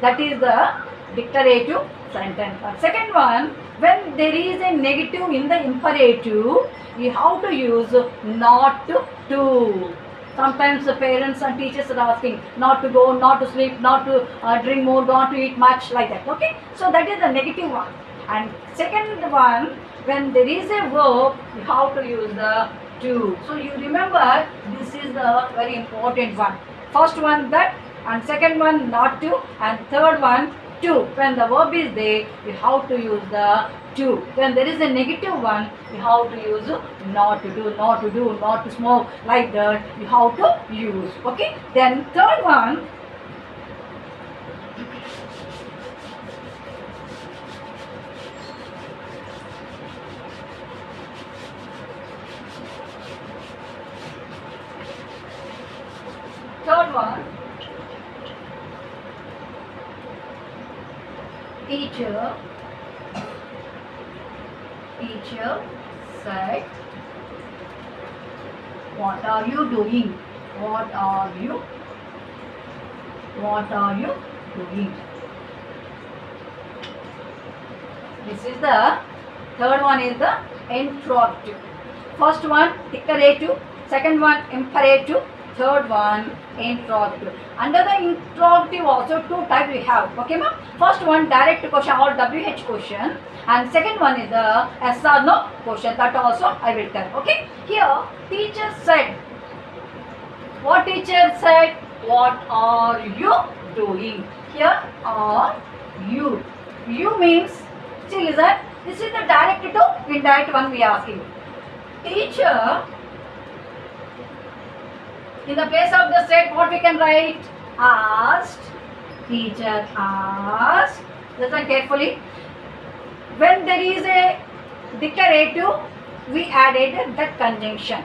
That is the declarative sentence. Second one, when there is a negative in the imperative, you have to use not to. Sometimes the parents and teachers are asking not to go, not to sleep, not to drink more, not to eat much, like that. Okay, so that is the negative one. And second one, when there is a verb, you have to use the to. So you remember, this is the very important one. First one that, and second one not to, and third one to. When the verb is there, you have to use the to. When there is a negative one, you have to use not to do, not to do, not to smoke, like that you have to use. Okay, then third one, teacher said, what are you doing? What are you doing? This is the third one, is the interrogative. First one declarative, second one imperative, third one interrogative. Under the interrogative also two types we have. Okay, ma'am. First one direct question or WH question, and second one is the yes or no question. That also I will tell. Okay. Here teacher said. What teacher said? What are you doing? Here are you. You means, see, listen. This is the direct to indirect one we are asking. Teacher, in the place of the said, what we can write? Asked. Teacher asked. Listen carefully. When there is a declarative, we added that conjunction.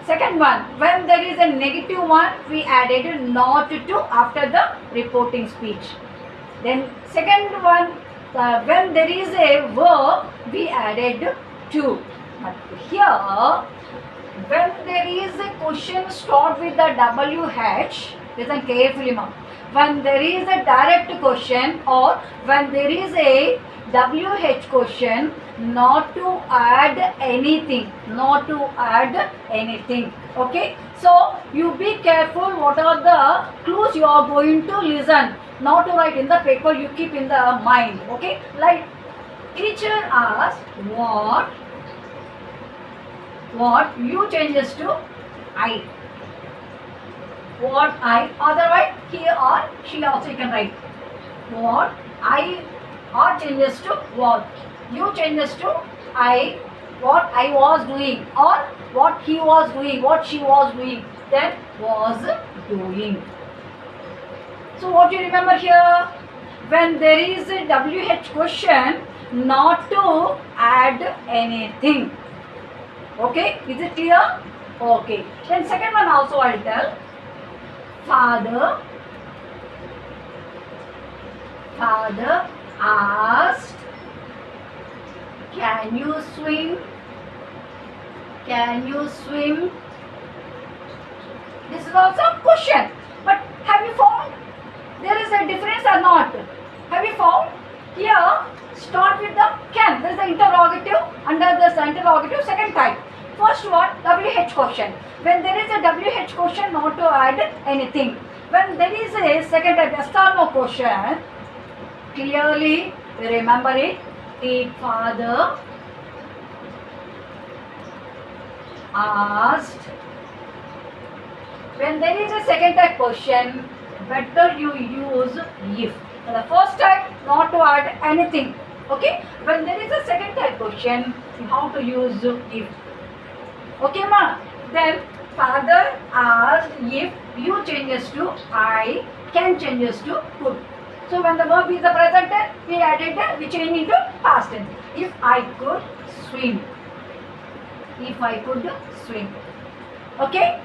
Second one, when there is a negative one, we added not to after the reporting speech. Then second one, when there is a verb, we added to. But here, when there is a question start with the WH, listen carefully, ma'am. When there is a direct question or when there is a WH question, not to add anything, not to add anything. Okay, so you be careful what are the clues you are going to listen, not to write in the paper, you keep in the mind. Okay, like teacher asked what you changes to I. What I, otherwise he or she also you can write. What I or changes to what. You changes to I, what I was doing, or what he was doing, what she was doing, then was doing. So what you remember here? When there is a WH question, not to add anything. Okay, is it clear? Okay. Then second one also I will tell. Father asked, can you swim? Can you swim? This is also a question. But have you found there is a difference or not? Have you found? Here, start with the can. There is the interrogative. Under this interrogative, second type. First one, WH question. When there is a WH question, not to add anything. When there is a second type, yes or no question, clearly remember it. The father asked. When there is a second type question, better you use if. The first type, not to add anything. Okay. When there is a second type question, you have to use if. Okay, ma. Then father asked if you changes to I, can changes to could. So when the verb is the present tense, we added we change into past tense. If I could swim. If I could swim. Okay.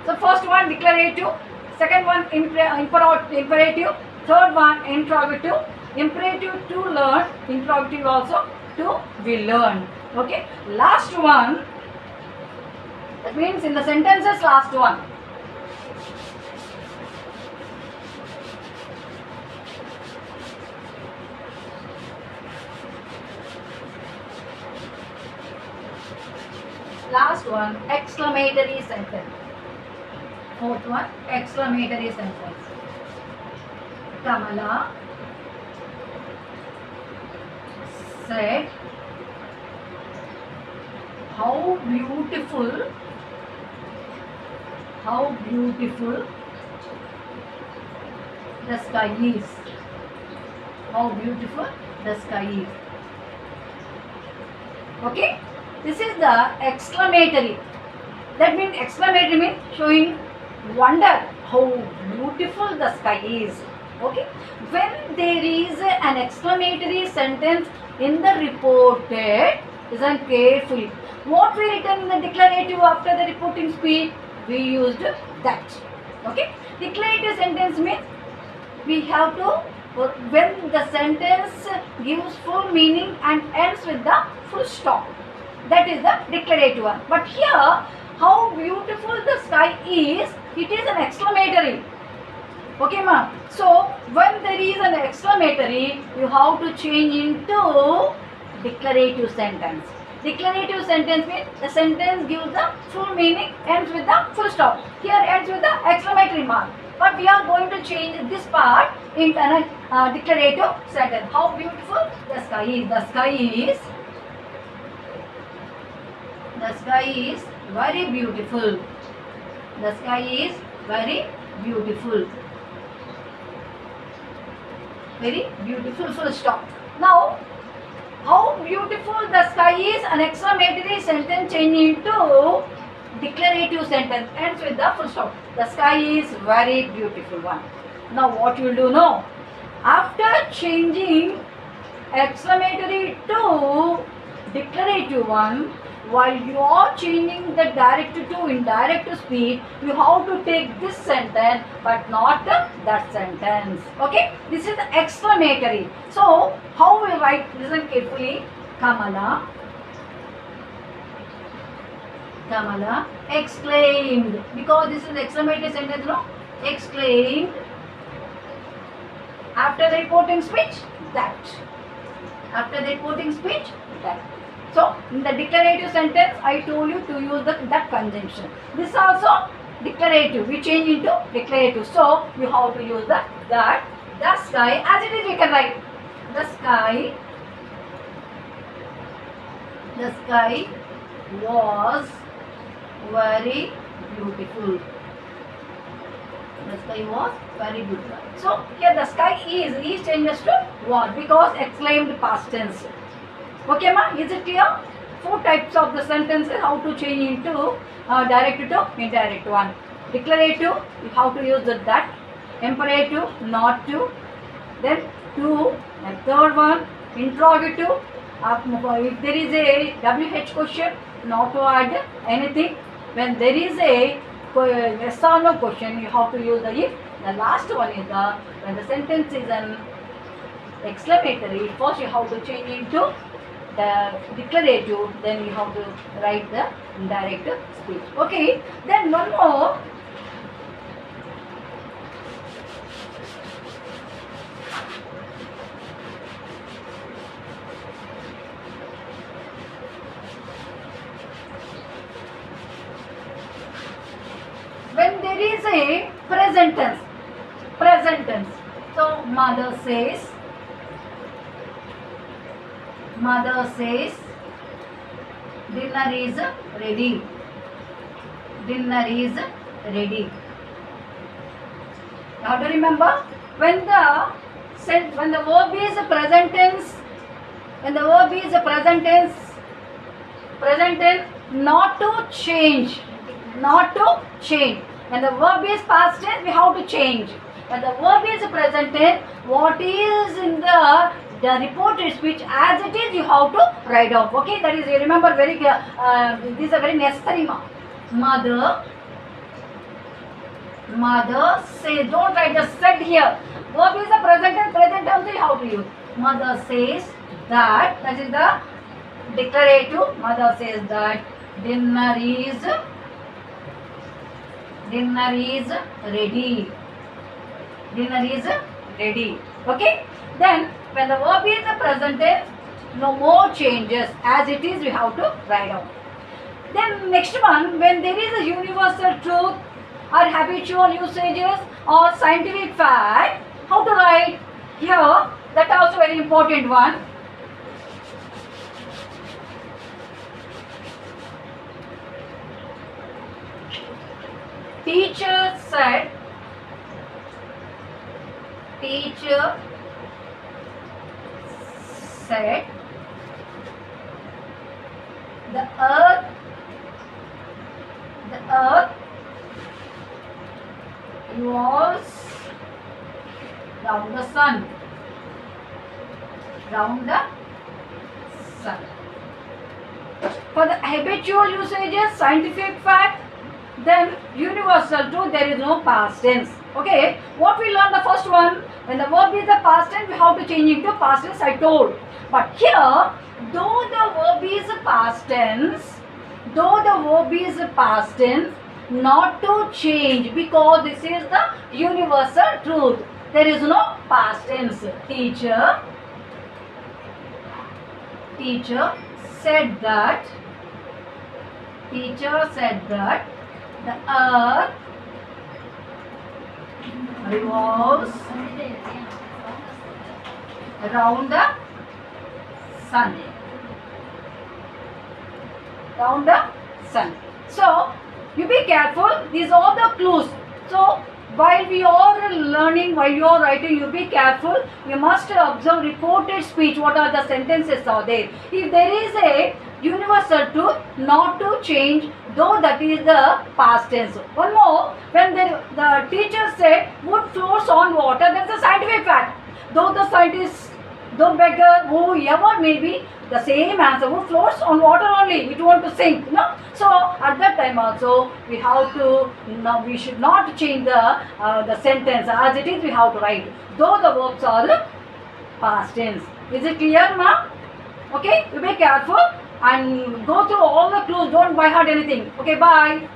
So first one declarative, second one imperative, third one interrogative. Imperative to learn, interrogative also to be learned. Okay. Last one. That means in the sentences last one. Last one, exclamatory sentence. Fourth one, exclamatory sentence. Kamala said, how beautiful the sky is. How beautiful the sky is. Okay, this is the exclamatory. That means exclamatory means showing wonder how beautiful the sky is. Okay, when there is an exclamatory sentence in the reported, listen carefully. What we written in the declarative after the reporting speech, we used that. Okay, declarative sentence means we have to, when the sentence gives full meaning and ends with the full stop, that is the declarative one. But here, how beautiful the sky is, it is an exclamatory. Okay, ma'am. So when there is an exclamatory, you have to change into declarative sentence. Declarative sentence means the sentence gives the full meaning, ends with the full stop. Here ends with the exclamatory mark. But we are going to change this part into a declarative sentence. How beautiful the sky is. The sky is very beautiful. The sky is very beautiful. Very beautiful, full stop. Now, how beautiful the sky is, an exclamatory sentence changing into declarative sentence, ends with the full stop. The sky is very beautiful one. Now what you will do now? After changing exclamatory to declarative one, while you are changing the direct to indirect speech, you have to take this sentence but not that sentence. Okay, this is the exclamatory. So how we write, listen carefully. Kamala exclaimed, because this is exclamatory sentence, no? Exclaimed after the reporting speech, that. After the reporting speech, that. So in the declarative sentence, I told you to use that conjunction. This also declarative. We change into declarative. So you have to use that. The sky, as it is, we can write the sky was very beautiful. The sky was very beautiful. So here the sky is changes to was, because exclaimed past tense. Okay, ma? Is it clear? 4 types of the sentences, how to change into direct to indirect one. Declarative, you have to use that. Imperative, not to. Then to. And third one, interrogative. If there is a WH question, not to add anything. When there is a yes or no question, you have to use the if. The last one is when the sentence is an exclamatory, first you have to change into the declarative, then you have to write the indirect speech. Okay, then one more. When there is a present tense, so mother says, dinner is ready. Dinner is ready. Now to remember, when the verb is present tense, not to change. When the verb is past tense, we have to change. When the verb is present tense, what is in the reported speech as it is, you have to write down. Okay, that is, you remember very clear. These are very necessary. Mother says, don't write the said here. Verb is the present tense, you have to use. Mother says that is the declarative. Mother says that dinner is ready. Dinner is ready. Okay. Then when the verb is the present tense, no more changes. As it is, we have to write down. Then next one, when there is a universal truth or habitual usages or scientific fact, how to write? Here, that also very important one. Teacher said, teacher said, the earth revolves round the sun. Round the sun. For the habitual usages, scientific fact, then universal truth, there is no past tense. Okay, what we learned the first one, when the verb is the past tense, we have to change into past tense, I told. But here, though the verb is past tense, not to change, because this is the universal truth. There is no past tense. Teacher said that the earth revolves around the sun. Round the sun. So, you be careful. These are the clues. So, while we are learning, while you are writing, you be careful. You must observe reported speech. What are the sentences are there? If there is a universal truth, not to change, though that is the past tense. One more, when the teacher said wood floats on water, that's a scientific fact. Though the scientist, though beggar, whoever may be, the same answer, wood floats on water only, it won't to sink, no? So at that time also we have to, no, we should not change the sentence as it is, we have to write, though the verbs are past tense. Is it clear, ma? Okay, you be careful and go through all the clues, don't by heart anything. Okay, bye.